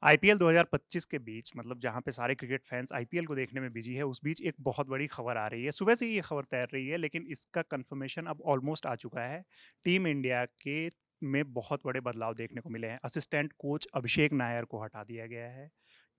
IPL 2025 के बीच मतलब जहाँ पे सारे क्रिकेट फैंस आईपीएल को देखने में बिजी है, उस बीच एक बहुत बड़ी खबर आ रही है। सुबह से ही ये खबर तैर रही है, लेकिन इसका कंफर्मेशन अब ऑलमोस्ट आ चुका है। टीम इंडिया के में बहुत बड़े बदलाव देखने को मिले हैं। असिस्टेंट कोच अभिषेक नायर को हटा दिया गया है।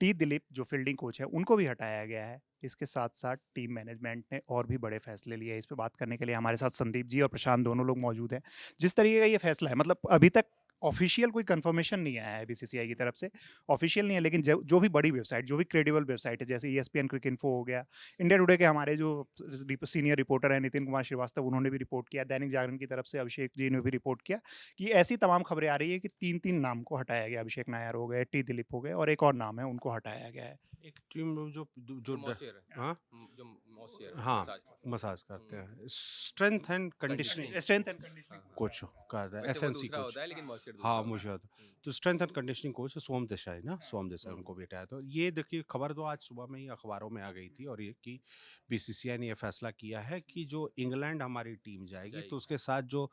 टी दिलीप जो फील्डिंग कोच है, उनको भी हटाया गया है। इसके साथ-साथ टीम मैनेजमेंट ने और भी बड़े फैसले लिए हैं। इस पे बात करने के लिए हमारे साथ संदीप जी और प्रशांत दोनों लोग मौजूद हैं। जिस तरीके का ये फैसला है, मतलब अभी तक ऑफिशियल कोई कंफर्मेशन नहीं आया है बीसीसीआई की तरफ से। ऑफिशियल नहीं है, लेकिन जो भी बड़ी वेबसाइट, जो भी क्रेडिबल वेबसाइट है, जैसे ईएसपीएन क्रिक इन्फो हो गया, इंडिया टुडे के हमारे जो सीनियर रिपोर्टर हैं नितिन कुमार श्रीवास्तव, उन्होंने भी रिपोर्ट किया। दैनिक जागरण की तरफ से अभिषेक जी ने भी रिपोर्ट किया कि ऐसी तमाम खबरें आ रही है कि 3-3 नाम को हटाया गया। अभिषेक नायर हो गए, टी दिलीप हो गए और एक और नाम है, उनको हटाया गया है। एक टीम जो जो जो मॉसियर है, हाँ जो मॉसियर हाँ मसाज करता मसाज करते है। हैं, strength and conditioning strength and conditioning हाँ, हाँ। कोच कहा जाता है, वैसे वो एसएनसी दूसरा कोच। होता है लेकिन मॉसियर दूसरा हाँ होता मुझे है। याद है। तो स्ट्रेंथ एंड कंडीशनिंग कोच सोम देसाई ना, सोम देसाई हुँ। उनको भी हटाया। तो ये देखिए खबर तो आज सुबह में ही अखबारों में आ गई थी, और ये कि बीसीसीआई ने यह फैसला किया है कि जो इंग्लैंड हमारी टीम जाएगी तो जाएगी। उसके साथ जो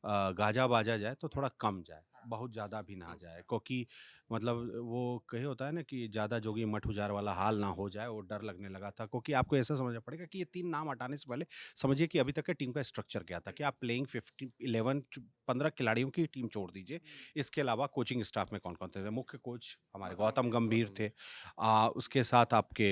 गाजा बाजा जाए तो थोड़ा कम जाए, बहुत ज़्यादा भी ना हुँ। जाए, क्योंकि मतलब वो कही होता है ना कि ज़्यादा जोगी मठ उजार वाला हाल ना हो जाए, वो डर लगने लगा था। क्योंकि आपको ऐसा समझना पड़ेगा कि ये 3 नाम हटाने से पहले समझिए कि अभी तक के टीम का स्ट्रक्चर क्या था, कि आप प्लेइंग 50 11 15 खिलाड़ियों की टीम छोड़ दीजिए। इसके अलावा कोचिंग स्टाफ में कौन-कौन थे? मुख्य कोच हमारे गौतम गंभीर गौतम थे। उसके साथ आपके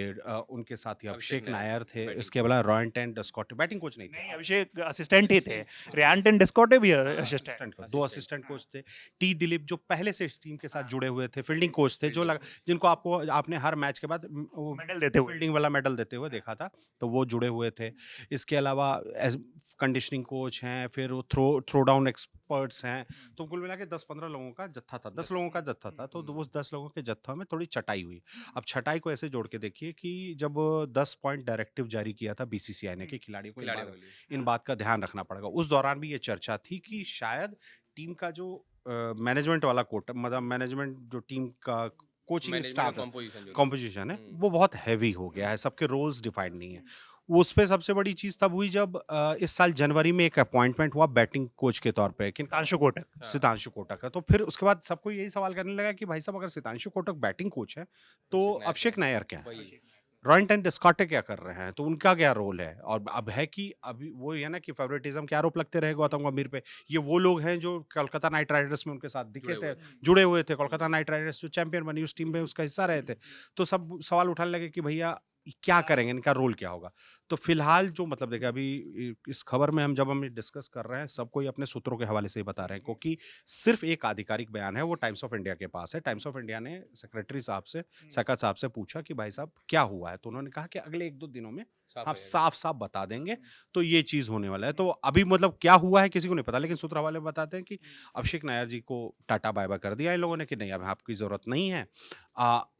उनके साथी अभिषेक अभिषेक नायर नायर थे। बैटिंग इसके कोच। अलावा रॉयंट एंड स्कॉट बैटिंग कोच नहीं थे। नहीं, अभिषेक असिस्टेंट ही थे। असिस्टेंट हाँ, रियांट एंड डिस्कॉटे भी हाँ, assistant. Assistant coach, 2 assistant assistant coach थे। टी दिलीप जो पहले से इस टीम के साथ जुड़े हुए थे, फील्डिंग कोच थे, जो फील्डिंग कोच। जिनको आपने हर मैच के बाद वो मेडल देते हुए। फील्डिंग वाला मेडल देते हुए देखा था, तो वो जुड़े हुए थे। इसके अलावा एज कंडीशनिंग कोच हैं, फिर वो थ्रो डाउन एक्सपर्ट्स हैं। तो कुल मिला के 10-15 लोगों का जत्था था, 10 लोगों का जत्था था। तो हुँ। वो 10 लोगों के जत्था में थोड़ी छटाई हुई। अब छटाई को ऐसे जोड़ के देखिए कि जब 10 पॉइंट डायरेक्टिव जारी किया था बीसीसीआई ने कि खिलाड़ियों को खिलाड़ियों के लिए। इन बात का ध्यान रखना पड़ेगा। उस दौरान भी ये चर्चा थी कि शायद टीम का जो मैनेजमेंट वाला कोटा, मतलब मैनेजमेंट जो टीम का कोचिंग मैनेजमेंट स्टाफ और है, कंपोज़िशन जो थी। कॉम्पोजिशन है, हुँ। वो बहुत हैवी हो गया है, सबके रोल्स डिफाइंड नहीं है। उस पे सबसे बड़ी चीज़ तब हुई जब इस साल जनवरी में एक अपॉइंटमेंट हुआ बैटिंग कोच के तौर पे, किन तांशु कोटक। हाँ, सितांशु कोटक का। तो फिर उसके बाद सबको यही सवाल करने लगा कि भाई साहब, अगर सितांशु कोटक बैटिंग कोच है तो अभिषेक नायर क्या अभिषेक है? नायर क्या है, वही। रॉयंट एंड डिस्कॉटे क्या कर रहे हैं, तो उनका क्या रोल है? और अब है कि अभी वो है ना कि फेवरेटिज्म के आरोप लगते रहे गौतम गंभीर पे। ये वो लोग हैं जो कोलकाता नाइट राइडर्स में उनके साथ दिखे जुड़े थे, हुए थे। जुड़े हुए थे। कोलकाता हुँ। नाइट राइडर्स जो चैंपियन बनी, उस टीम में उसका हिस्सा रहे थे। तो सब सवाल उठाने लगे कि भैया क्या करेंगे, इनका रोल क्या होगा? तो फिलहाल जो मतलब देखिए अभी इस खबर में हम डिस्कस कर रहे हैं, सब कोई अपने सूत्रों के हवाले से ही बता रहे हैं, क्योंकि सिर्फ एक आधिकारिक बयान है, वो टाइम्स ऑफ इंडिया के पास है। टाइम्स ऑफ इंडिया ने सेक्रेटरी साहब से, सकत साहब से पूछा कि भाई साहब क्या हुआ है, तो उन्होंने कहा कि अगले 1-2 दिनों में साफ हम हो जाएगा। साफ-साफ बता देंगे। तो ये चीज़ होने वाला है। तो अभी मतलब क्या हुआ है किसी को नहीं पता, लेकिन सूत्र हवाले बताते हैं कि अभिषेक नायर जी को टाटा बाय-बाय कर दिया इन लोगों ने कि नहीं, अब आपकी ज़रूरत नहीं है।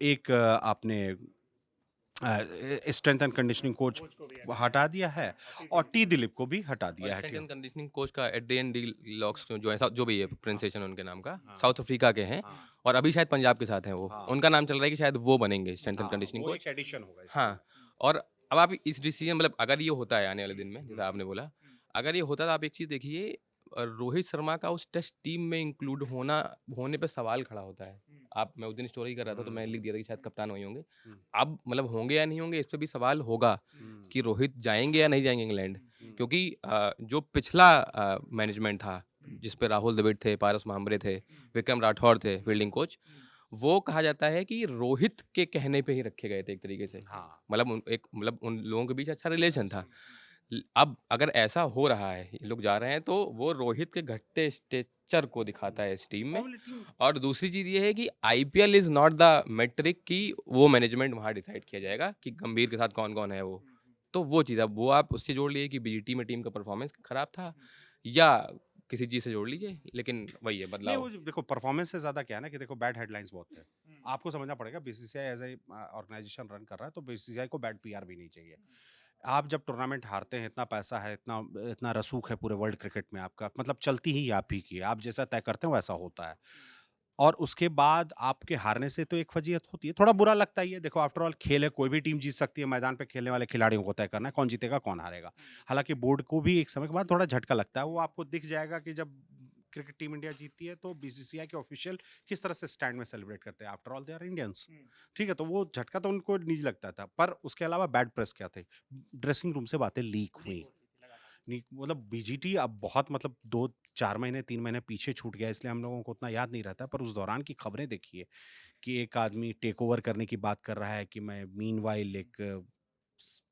एक आपने strength and conditioning coach coach को भी हटा दिया है, और टी दिलीप को भी हटा और दिया है स्ट्रेंथ कि एंड कंडीशनिंग कोच का एड्रियन डी लॉक्स जो है, जो भी है प्रोनाउंसिएशन उनके नाम का, हाँ, साउथ अफ्रीका के हैं हाँ, और अभी शायद पंजाब के साथ हैं वो। हाँ, उनका नाम चल रहा है कि शायद वो बनेंगे स्ट्रेंथ एंड हाँ, कंडीशनिंग वो एक कोच। एडिशन होगा इस टीम। हाँ, और अब आप इस डिसीजन मतलब अगर ये होता है आने वाले दिन में, जैसा आपने बोला, अगर ये होता तो आप एक चीज़ देखिए, रोहित शर्मा का उस टेस्ट टीम में इंक्लूड होने पे सवाल खड़ा होता है। आप मैं उस दिन स्टोरी कर रहा था तो मैं लिख दिया था कि शायद कप्तान वही होंगे। हुँ, अब मतलब होंगे या नहीं होंगे इस पे भी सवाल होगा हुँ, कि रोहित जाएँगे या नहीं जाएँगे इंग्लैंड। हुँ, क्योंकि जो पिछला मैनेजमेंट था, जिस पे राहुल द्रविड़ थे, पारस महाम्बरे थे, विक्रम राठौर थे फील्डिंग कोच, वो कहा जाता है कि रोहित के कहने पे ही रखे गए थे एक तरीके से। हाँ, मतलब उन लोगों के बीच अच्छा रिलेशन था। अब अगर ऐसा हो रहा है, ये लोग जा रहे हैं तो वो रोहित के घटते स्टेचर को दिखाता है इस टीम में। वो वाली टीम और दूसरी चीज़ ये है कि IPL is not the metric कि वो मैनेजमेंट वहाँ डिसाइड किया जाएगा कि गंभीर के साथ कौन-कौन है वो। तो वो चीज़ अब वो आप उससे जोड़ लीजिए कि बीजीटी में टीम का परफॉर्मेंस खराब था या किसी चीज़ से जोड़ लीजिए, लेकिन वही है नहीं, वो बदलाव। जो देखो परफॉर्मेंस से ज़्यादा क्या है ना कि देखो बैड हेडलाइंस बहुत थे। आपको समझना पड़ेगा BCCI as a organisation run कर रहा है, तो बीसीसीआई को बैड पीआर भी नहीं चाहिए। आप जब टूर्नामेंट हारते हैं, इतना पैसा है, इतना इतना रसूख है पूरे वर्ल्ड क्रिकेट में आपका, मतलब चलती ही आप ही की है। आप जैसा तय करते हो वैसा होता है। और उसके बाद आपके हारने से तो एक फजीहत होती है, थोड़ा बुरा लगता ही है। देखो आफ्टर ऑल खेल है, कोई भी टीम जीत सकती है, मैदान पे खेलने वाले खिलाड़ियों को तय करना है कौन जीतेगा, कौन हारेगा। हालाँकि बोर्ड को भी एक समय के बाद थोड़ा झटका लगता है, वो आपको दिख जाएगा कि जब क्रिकेट टीम इंडिया जीतती है तो बीसीसीआई के ऑफिशियल किस तरह से स्टैंड में सेलिब्रेट करते हैं, after all they are Indians. ठीक है, तो वो झटका तो उनको निजी लगता था, पर उसके अलावा बैड प्रेस क्या थे, ड्रेसिंग रूम से बातें लीक हुई। मतलब बीजीटी अब बहुत मतलब 2-4 महीने 3 महीने पीछे छूट गया, इसलिए हम लोगों को उतना याद नहीं रहता, पर उस दौरान की खबरें देखिए कि एक आदमी टेक ओवर करने की बात कर रहा है कि मैं मीनवाइल एक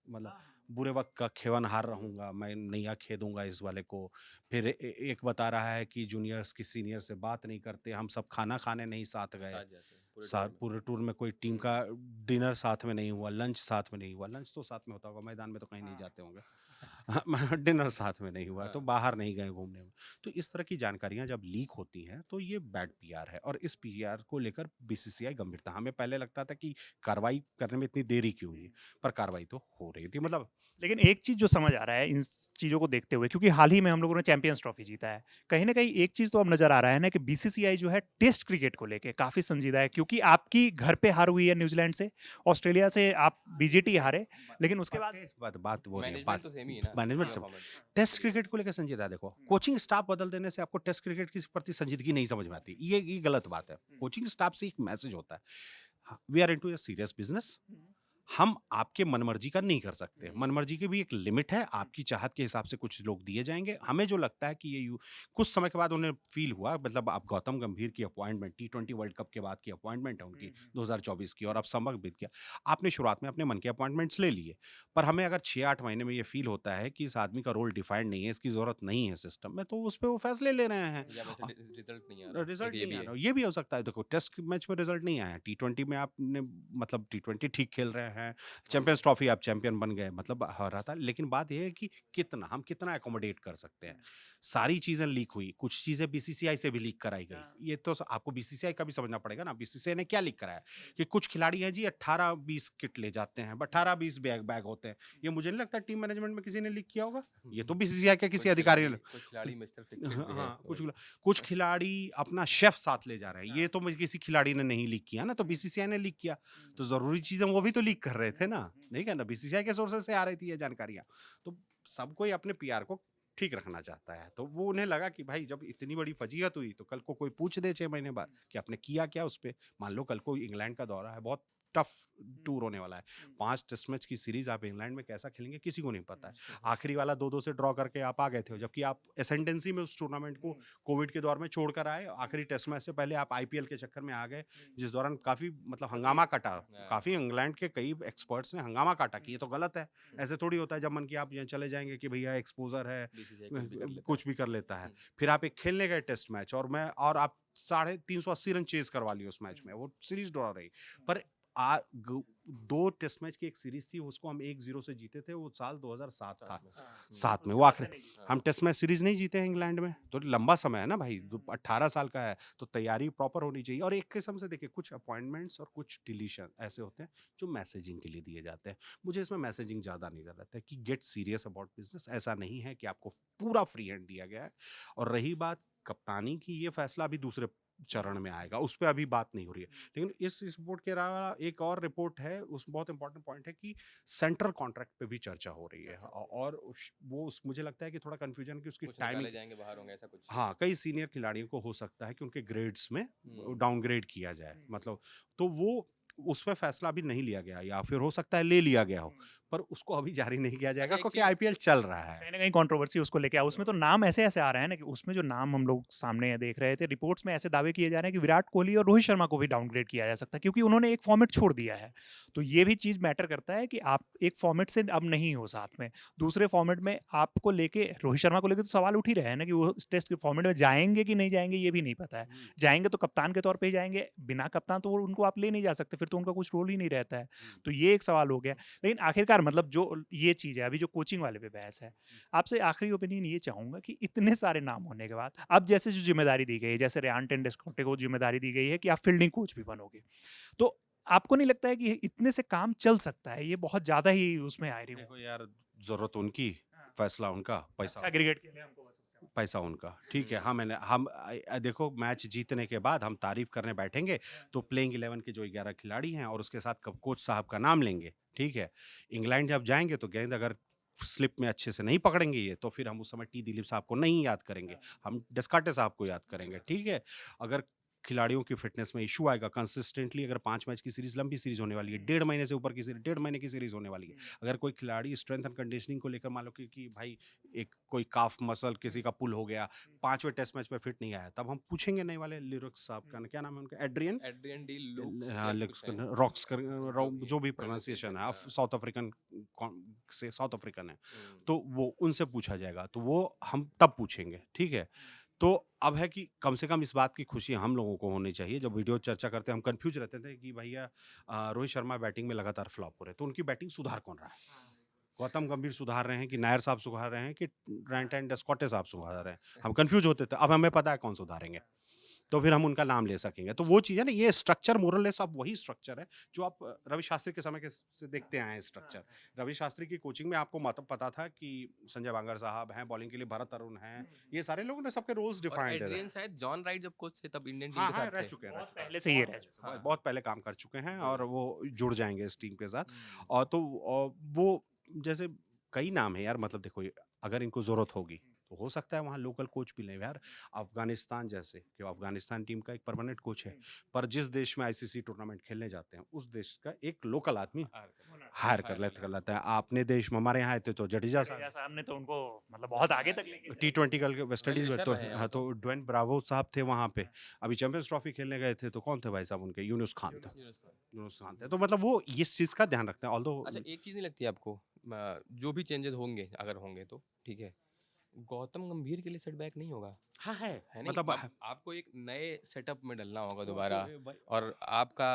मतलब बुरे वक्त का खेवनहार रहूंगा, मैं नैया खेदूंगा इस वाले को। फिर एक बता रहा है कि जूनियर्स की सीनियर से बात नहीं करते, हम सब खाना खाने नहीं साथ गए, साथ जाते हैं पूरे साथ टूर में। पूरे टूर में कोई टीम का डिनर साथ में नहीं हुआ, लंच साथ में नहीं हुआ, लंच तो साथ में होता होगा, मैदान में तो कहीं नहीं जाते होंगे। डिनर साथ में नहीं हुआ, तो हाँ। बाहर नहीं गए घूमने में। तो इस तरह की जानकारियां जब लीक होती हैं तो ये बैड पीआर है, और इस पीआर को लेकर बीसीसीआई गंभीरता, हमें पहले लगता था कि कार्रवाई करने में इतनी देरी क्यों हुई, पर कार्रवाई तो हो रही थी। मतलब लेकिन एक चीज़ जो समझ आ रहा है इन चीज़ों को देखते हुए, क्योंकि हाल ही में हम लोगों ने चैंपियंस ट्रॉफी जीता है, कहीं न कहीं एक चीज़ तो अब नज़र आ रहा है ना कि बीसीसीआई जो है टेस्ट क्रिकेट को लेके काफ़ी संजीदा है, क्योंकि आपकी घर पे हार हुई है न्यूज़ीलैंड से, ऑस्ट्रेलिया से आप बीजीटी हारे, लेकिन उसके बाद बात वो नहीं है, मैनेजमेंट तो सेम ही है ना, मैनेजमेंट पूरा से फॉर्मेट। टेस्ट क्रिकेट को लेकर संजीदा है। देखो, कोचिंग स्टाफ बदल देने से आपको टेस्ट क्रिकेट के प्रति संजीदगी नहीं समझ में आती, ये गलत बात है। कोचिंग स्टाफ से एक मैसेज होता है, we are into a serious business, हम आपके मनमर्जी का नहीं कर सकते, मनमर्जी की भी एक लिमिट है, आपकी चाहत के हिसाब से कुछ लोग दिए जाएंगे। हमें जो लगता है कि कुछ समय के बाद उन्हें फील हुआ, मतलब आप गौतम गंभीर की अपॉइंटमेंट T20 वर्ल्ड कप के बाद की अपॉइंटमेंट है उनकी 2024 की, और अब समक बीत गया, आपने शुरुआत में अपने मन के अपॉइंटमेंट्स ले लिए, पर हमें अगर 6-8 महीने में ये फील होता है कि इस आदमी का रोल डिफाइंड नहीं है, इसकी जरूरत नहीं है सिस्टम में, तो उस पर वो फैसले ले रहे हैं। या वैसे रिजल्ट नहीं आ रहा, रिजल्ट एक ये नहीं भी आ है। रहा, ये भी हो सकता है। देखो, टेस्ट मैच में रिजल्ट नहीं आया, T20 में आपने मतलब T20 ठीक खेल रहे हैं, चैंपियंस ट्रॉफी आप चैंपियन बन गए, मतलब हो रहा था, लेकिन बात यह है कि हम कितना एकोमोडेट कर सकते हैं। सारी चीजें लीक हुई, कुछ चीजें बीसीसीआई से भी लीक कराई गई, ये तो आपको बीसीसीआई का भी समझना पड़ेगा ना। बीसीसीआई ने क्या लीक कराया कि कुछ खिलाड़ी हैं जी 18-20 किट ले जाते हैं, 18-20 बैग होते हैं, ये मुझे नहीं लगता टीम मैनेजमेंट में किसी ने लीक किया होगा, ये तो बीसीसीआई के किसी अधिकारी ने। कुछ खिलाड़ी मिस्टर फिक्सिट भी हैं, हाँ, कुछ खिलाड़ी अपना शेफ साथ ले जा रहे हैं, ये तो मुझे किसी खिलाड़ी ने नहीं लीक किया ना, तो बीसीसीआई ने लीक किया, तो जरूरी चीजें वो भी तो लीक कर रहे थे ना, नहीं कहना, बीसीसीआई के सोर्सेज से आ रही थी ये जानकारियां। तो सब कोई अपने पीआर को ठीक रखना चाहता है, तो वो उन्हें लगा कि भाई जब इतनी बड़ी फजीहत हुई तो कल को कोई पूछ दे 6 महीने बाद कि आपने किया क्या उस पे। मान लो कल को इंग्लैंड का दौरा है, बहुत टफ टूर होने वाला है, 5 टेस्ट मैच की सीरीज आप इंग्लैंड में कैसा खेलेंगे किसी को नहीं पता है। आखिरी वाला 2-2 से ड्रॉ करके आप आ गए थे, जबकि आप एसेंडेंसी में उस टूर्नामेंट को कोविड के दौर में छोड़कर आए, आखिरी टेस्ट मैच से पहले आप आईपीएल के चक्कर में आ गए, जिस दौरान काफी मतलब हंगामा काटा, काफी इंग्लैंड के कई एक्सपर्ट्स ने हंगामा काटा कि ये तो गलत है, ऐसे थोड़ी होता है जब मन की आप यहाँ चले जाएंगे कि भैया एक्सपोजर है, कुछ भी कर लेता है। फिर आप एक खेलने गए टेस्ट मैच, और आप 380 रन चेज करवा लिए उस मैच में, वो सीरीज ड्रॉ रही। पर 2 टेस्ट मैच की एक सीरीज थी, उसको हम 1-0 से जीते थे, वो साल 2007 था, 7 में वो आखिरी। हम टेस्ट मैच सीरीज नहीं जीते हैं इंग्लैंड में, तो लंबा समय है ना भाई, 18 साल का है, तो तैयारी प्रॉपर होनी चाहिए। और एक किस्म से देखिए, कुछ अपॉइंटमेंट्स और कुछ डिलीशन ऐसे होते हैं जो मैसेजिंग के लिए दिए जाते हैं। मुझे इसमें मैसेजिंग ज़्यादा नहीं लगता है कि गेट सीरियस अबाउट बिजनेस, ऐसा नहीं है कि आपको पूरा फ्री हैंड दिया गया है। और रही बात कप्तानी की, ये फैसला अभी दूसरे चरण में आएगा, उस पर अभी बात नहीं हो रही है। लेकिन इस रिपोर्ट के अलावा एक और रिपोर्ट है, उस बहुत इंपॉर्टेंट पॉइंट है कि सेंट्रल कॉन्ट्रैक्ट पे भी चर्चा हो रही है, और मुझे लगता है कि थोड़ा कंफ्यूजन कि उसकी टाइमिंग जाएंगे बाहर होंगे ऐसा कुछ। हाँ, कई सीनियर खिलाड़ियों को हो सकता है कि उनके ग्रेड्स में डाउनग्रेड किया जाए, मतलब तो वो उस पर फैसला अभी नहीं लिया गया, या फिर हो सकता है ले लिया गया हो, पर उसको अभी जारी नहीं किया जाएगा क्योंकि आईपीएल चल रहा है। कहीं ना कहीं कंट्रोवर्सी उसको लेके आ, उसमें तो नाम ऐसे ऐसे आ रहे हैं ना कि उसमें जो नाम हम लोग सामने देख रहे थे रिपोर्ट्स में, ऐसे दावे किए जा रहे हैं कि विराट कोहली और रोहित शर्मा को भी डाउनग्रेड किया जा सकता है, क्योंकि उन्होंने एक फॉर्मेट छोड़ दिया है। तो ये भी चीज़ मैटर करता है कि आप एक फॉर्मेट से अब नहीं हो साथ में, दूसरे फॉर्मेट में आपको लेके, रोहित शर्मा को लेकर तो सवाल उठ ही रहे हैं ना कि वो टेस्ट के फॉर्मेट में जाएंगे कि नहीं जाएंगे, ये भी नहीं पता है। जाएंगे तो कप्तान के तौर पर ही जाएंगे, बिना कप्तान तो उनको आप ले नहीं जा सकते, फिर तो उनका कुछ रोल ही नहीं रहता है। तो ये एक सवाल हो गया। लेकिन आखिरकार मतलब जो ये चीज़ है, अभी जो कोचिंग वाले पे बहस है, आपसे आखिरी ओपिनियन ये चाहूंगा कि इतने सारे नाम होने के बाद अब जैसे जो जिम्मेदारी दी गई है, जैसे रेयान टेंडुलकर को जिम्मेदारी दी गई है कि आप फील्डिंग कोच भी बनोगे, तो आपको नहीं लगता है कि इतने से काम चल सकता है? ये बहुत ज्यादा ही उसमें आ रही देखो यार, जरूरत उनकी, फैसला उनका, पैसा क्रिकेट के लिए हमको पैसा उनका, ठीक है। हम देखो, मैच जीतने के बाद हम तारीफ करने बैठेंगे तो प्लेइंग 11 के जो 11 खिलाड़ी हैं और उसके साथ कोच साहब का नाम लेंगे, ठीक है। इंग्लैंड जब जाएंगे तो गेंद अगर स्लिप में अच्छे से नहीं पकड़ेंगे ये, तो फिर हम उस समय टी दिलीप साहब को नहीं याद करेंगे, हम डेस्कार्टे साहब को याद करेंगे, ठीक है? अगर खिलाड़ियों की फिटनेस में इश्यू आएगा कंसिस्टेंटली, अगर 5 मैच की सीरीज़ लंबी सीरीज़ होने वाली है, डेढ़ महीने से ऊपर की सीरीज़, डेढ़ महीने की सीरीज़ होने वाली है। अगर कोई खिलाड़ी स्ट्रेंथ एंड कंडीशनिंग को लेकर मान लो कि भाई एक कोई काफ मसल किसी का पुल हो गया, 5वें टेस्ट मैच में फिट नहीं आया, तब हम पूछेंगे नए वाले लिरिक्स साहब का क्या नाम है उनका? एड्रियन एड्रियन डी लुक्स हाँ, या लिरिक्स कुछ है। रॉक्स कर जो भी प्रोनाउंसिएशन प्रोनाउंसिएशन है, हाँ। साउथ अफ्रीकन से साउथ अफ्रीकन है, हुँ। तो वो उनसे पूछा जाएगा, तो वो हम तब पूछेंगे, ठीक है? तो अब है कि कम से कम इस बात की खुशी हम लोगों को होनी चाहिए। जब वीडियो चर्चा करते हैं, हम कन्फ्यूज़ रहते थे कि भैया रोहित शर्मा बैटिंग में लगातार फ्लॉप हो रहे हैं, तो उनकी बैटिंग सुधार कौन रहा है? गौतम गंभीर सुधार रहे हैं कि नायर साहब सुधार रहे हैं कि ब्रैंटन डेस्कॉटे साहब सुधार रहे हैं? हम कन्फ्यूज़ होते थे, अब हमें पता है कौन सुधारेंगे। तो फिर हम उनका नाम ले सकेंगे। तो वो चीज़ है ना, ये स्ट्रक्चर मोरलेस अब वही स्ट्रक्चर है जो आप रवि शास्त्री के समय के से देखते आए हैं स्ट्रक्चर। रवि शास्त्री की कोचिंग में आपको पता था कि संजय बांगर साहब हैं, बॉलिंग के लिए भरत अरुण हैं, ये सारे लोगों ने सबके रोल्स और डिफाइंड थे। एड्रियन शायद जॉन राइट जब कोच थे तब इंडियन टीम हाँ, के हाँ, साथ रह थे। चुके हैं, बहुत पहले से ये रह चुके हाँ। बहुत पहले काम कर चुके हैं और वही। वो जुड़ जाएँगे इस टीम के साथ। हुँ। और तो वो जैसे कई नाम है यार, मतलब देखो अगर इनको ज़रूरत होगी तो हो सकता है वहाँ लोकल कोच भी लें यार। अफ़गानिस्तान जैसे कि अफ़गानिस्तान टीम का एक परमानेंट कोच है, पर जिस देश में आईसीसी टूर्नामेंट खेलने जाते हैं, उस देश का एक लोकल आदमी हायर कर लेता है। आपने देश में हमारे यहाँ आए थे तो जडेजा जडेजा साहब, साहब ने तो उनको मतलब बहुत आगे तक लेके चले टी20 का वेस्ट इंडीज़ में वेल तो विशर रहे हैं हाँ, वो तो। तो ड्वेन ब्रावो साहब थे वहाँ पे। अभी चैंपियंस ट्रॉफी खेलने गए थे तो कौन थे भाई साहब उनके? यूनुस खान थे। यूनुस खान। यूनुस खान थे। तो मतलब वो इस चीज़ का ध्यान रखते हैं ऑल्दो अच्छा एक चीज़ नहीं लगती आपको जो भी चेंजेस होंगे अगर होंगे तो ठीक है, गौतम गंभीर के लिए सेटबैक नहीं होगा, हाँ, है। है नहीं? मतलब अब आपको एक नए सेटअप में डलना होगा वो तो दोबारा भाई और आपका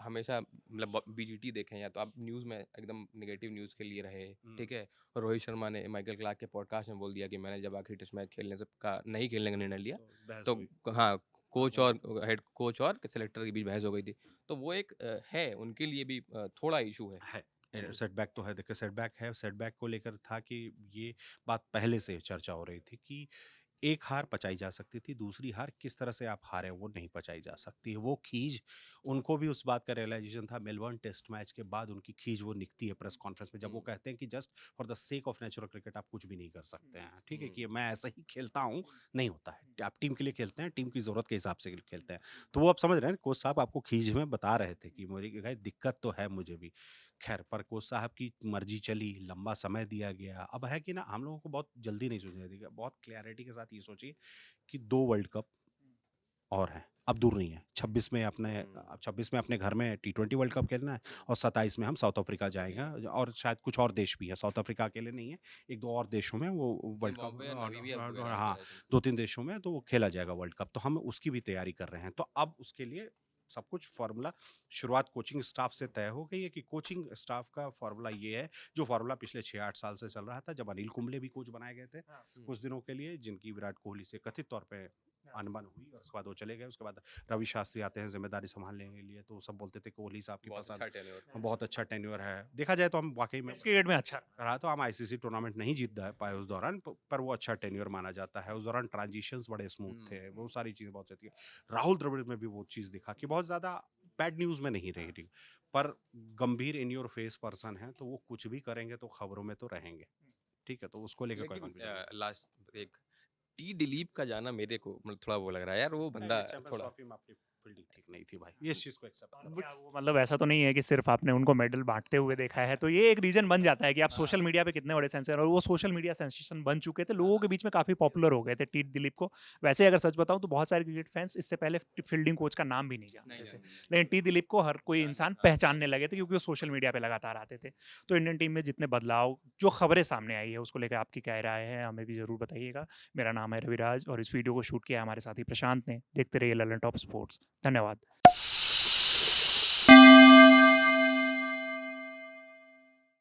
हमेशा मतलब बीजीटी देखें या तो आप न्यूज़ में एकदम नेगेटिव न्यूज़ के लिए रहे, हुँ। ठीक है? और रोहित शर्मा ने माइकल क्लार्क के पॉडकास्ट में बोल दिया कि मैंने जब आखिरी टेस्ट मैच खेलने से का नहीं खेलने का निर्णय लिया, तो बहस तो हुई। हाँ, कोच और हेड कोच और सेलेक्टर के बीच बहस हो गई थी। तो वो एक है उनके लिए भी थोड़ा इश्यू है। है। सेटबैक तो है, देखिए सेटबैक है, सेटबैक को लेकर था कि ये बात पहले से चर्चा हो रही थी कि एक हार पचाई जा सकती थी, दूसरी हार किस तरह से आप हारे वो नहीं पचाई जा सकती है। वो खीज उनको भी उस बात का रियलाइज़ेशन था, मेलबर्न टेस्ट मैच के बाद उनकी खीज वो निकती है प्रेस कॉन्फ्रेंस में जब वो हुँ। कहते हैं कि just for the sake of natural cricket आप कुछ भी नहीं कर सकते हैं, ठीक है? हुँ। कि मैं ऐसा ही खेलता हूँ, नहीं होता है। आप टीम के लिए खेलते हैं, टीम की ज़रूरत के हिसाब से खेलते हैं। तो वो आप समझ रहे हैं, कोच साहब आपको खीज में बता रहे थे कि मेरी भाई दिक्कत तो है मुझे भी। खैर, पर कोच साहब की मर्ज़ी चली, लंबा समय दिया गया। अब है कि ना हम लोगों को बहुत जल्दी नहीं सोचना चाहिए, बहुत क्लैरिटी के साथ ये सोचिए कि 2 वर्ल्ड कप और हैं, अब दूर नहीं है। 26 में अपने हुँ। 26 में अपने घर में टी20 वर्ल्ड कप खेलना है और 27 में हम साउथ अफ्रीका जाएँगे और शायद कुछ और देश भी हैं, साउथ अफ्रीका अकेले नहीं है, 1-2 और देशों में वो वर्ल्ड कप ज़िम्बाब्वे और नामीबिया वगैरह है हाँ, शायद आई थिंक। 2-3 देशों में तो वो खेला जाएगा वर्ल्ड कप, तो हम उसकी भी तैयारी कर रहे हैं। तो अब उसके लिए सब कुछ फ़ॉर्मूला शुरुआत कोचिंग स्टाफ से तय हो गई है कि कोचिंग स्टाफ का फ़ॉर्मूला ये है, जो फ़ॉर्मूला पिछले 6-8 साल से चल रहा था, जब अनिल कुंबले भी कोच बनाए गए थे, हुँ। कुछ दिनों के लिए, जिनकी विराट कोहली से कथित तौर पे अनबन हुई और उसके बाद वो चले गए। उसके बाद रवि शास्त्री आते हैं ज़िम्मेदारी सँभालने के लिए, तो सब बोलते थे कोहली साहब की बहुत पसंद अच्छा टेन्योर। बहुत अच्छा टेन्योर है। देखा जाए तो हम वाक़ई में टेस्ट क्रिकेट में अच्छा रहा, तो हम आईसीसी टूर्नामेंट नहीं जीत पाए उस दौरान, पर वो अच्छा टेन्योर माना जाता है। उस दौरान ट्रांज़िशंस बड़े स्मूथ हुँ। थे, वो सारी चीज़ें बहुत अच्छी थी। राहुल द्रविड़ में भी वो चीज़ दिखा कि बहुत ज़्यादा बैड न्यूज़ में नहीं रही थी, पर गंभीर इन योर फेस पर्सन हैं, तो वो कुछ भी करेंगे तो खबरों में तो रहेंगे। ठीक है? तो उसको लेके कोई लेकिन कन्फ्यूजन नहीं। लास्ट एक टी दिलीप का जाना मेरे को मतलब थोड़ा वो लग रहा है यार वो नहीं, बंदा नहीं, चैंपियंस थोड़ा ट्रॉफी में आपकी फील्डिंग ठीक नहीं थी भाई। ये इस चीज़ को एक्सेप्ट और करो। क्या वो मतलब ऐसा तो नहीं है कि सिर्फ आपने उनको मेडल बांटते हुए देखा है, तो ये एक रीजन बन जाता है कि आप सोशल मीडिया पे कितने बड़े सेंसर, और वो सोशल मीडिया सेंसेशन बन चुके थे, लोगों के बीच में काफी पॉपुलर हो गए थे टी दिलीप को। वैसे अगर सच बताऊं तो बहुत सारे क्रिकेट फैंस इससे पहले फील्डिंग कोच का नाम भी नहीं जानते थे, लेकिन टी दिलीप को हर कोई इंसान पहचानने लगे थे क्योंकि वो सोशल मीडिया पे लगातार आते थे। तो इंडियन टीम में जितने बदलाव, जो खबरें सामने आई है, उसको लेकर आपकी क्या राय है, हमें भी जरूर बताइएगा। मेरा नाम है रविराज और इस वीडियो को शूट किया है हमारे साथी प्रशांत ने। देखते रहिए ललन टॉप स्पोर्ट्स। धन्यवाद।